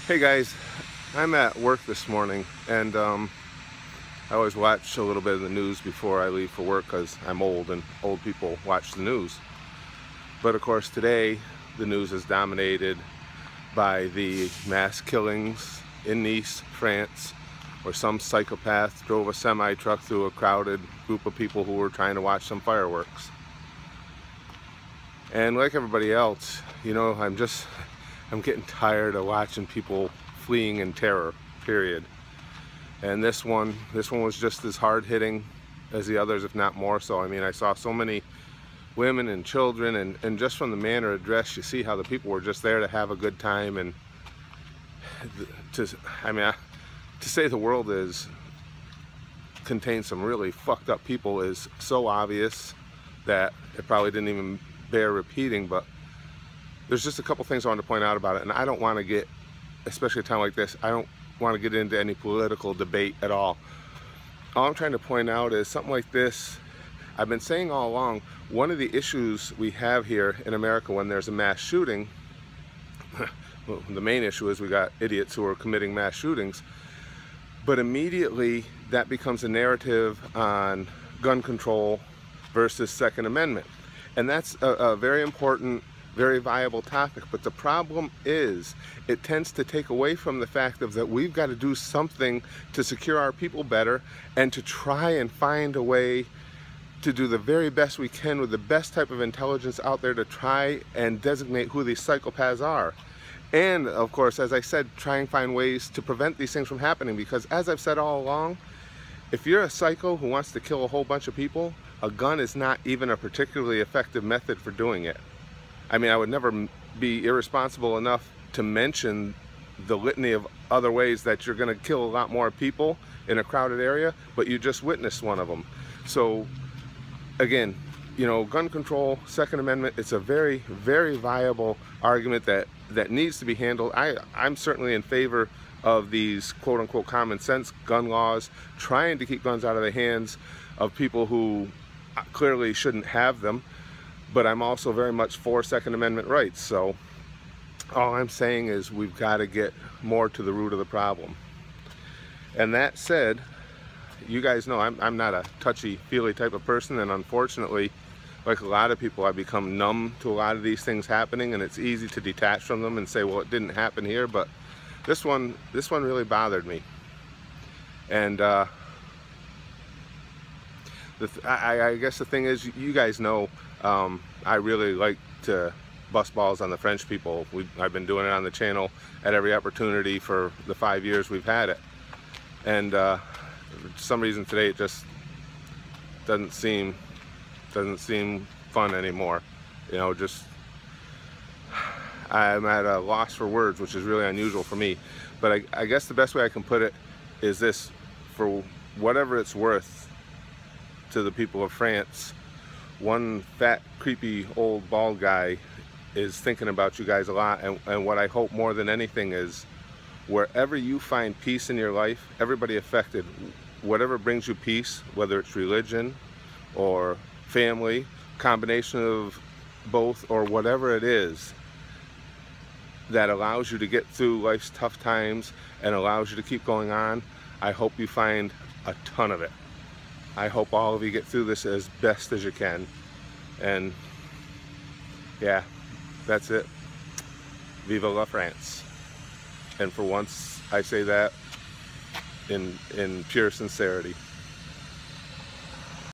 Hey guys, I'm at work this morning, and I always watch a little bit of the news before I leave for work because I'm old and old people watch the news. But of course today the news is dominated by the mass killings in Nice, France, where some psychopath drove a semi-truck through a crowded group of people who were trying to watch some fireworks. And like everybody else, you know, I'm getting tired of watching people fleeing in terror, period. And this one was just as hard-hitting as the others, if not more so. I mean, I saw so many women and children, and just from the manner of dress, you see how the people were just there to have a good time. And to say the world contains some really fucked up people is so obvious that it probably didn't even bear repeating. But there's just a couple things I want to point out about it, and I don't want to get, especially a time like this, I don't want to get into any political debate at all. All I'm trying to point out is something like this. I've been saying all along, one of the issues we have here in America when there's a mass shooting, well, the main issue is we got idiots who are committing mass shootings, but immediately that becomes a narrative on gun control versus Second Amendment. And that's a very important, very viable topic, but the problem is it tends to take away from the fact of that we've got to do something to secure our people better and to try and find a way to do the very best we can with the best type of intelligence out there to try and designate who these psychopaths are. And of course, as I said, try and find ways to prevent these things from happening, because as I've said all along, if you're a psycho who wants to kill a whole bunch of people, a gun is not even a particularly effective method for doing it. I mean, I would never be irresponsible enough to mention the litany of other ways that you're going to kill a lot more people in a crowded area, but you just witnessed one of them. So again, you know, gun control, Second Amendment, it's a very, very viable argument that needs to be handled. I'm certainly in favor of these quote-unquote common sense gun laws, trying to keep guns out of the hands of people who clearly shouldn't have them. But I'm also very much for Second Amendment rights. So all I'm saying is we've got to get more to the root of the problem. And that said, you guys know I'm not a touchy-feely type of person, and unfortunately, like a lot of people, I've become numb to a lot of these things happening, and it's easy to detach from them and say, well, it didn't happen here. But this one really bothered me. And I guess the thing is, you guys know, I really like to bust balls on the French people. I've been doing it on the channel at every opportunity for the 5 years we've had it. And for some reason today it just doesn't seem fun anymore. You know, just I'm at a loss for words, which is really unusual for me. But I guess the best way I can put it is this: for whatever it's worth to the people of France, one fat, creepy, old, bald guy is thinking about you guys a lot. And what I hope more than anything is, wherever you find peace in your life, everybody affected, whatever brings you peace, whether it's religion or family, combination of both, or whatever it is that allows you to get through life's tough times and allows you to keep going on, I hope you find a ton of it. I hope all of you get through this as best as you can. And yeah, that's it. Viva La France. And for once, I say that in pure sincerity.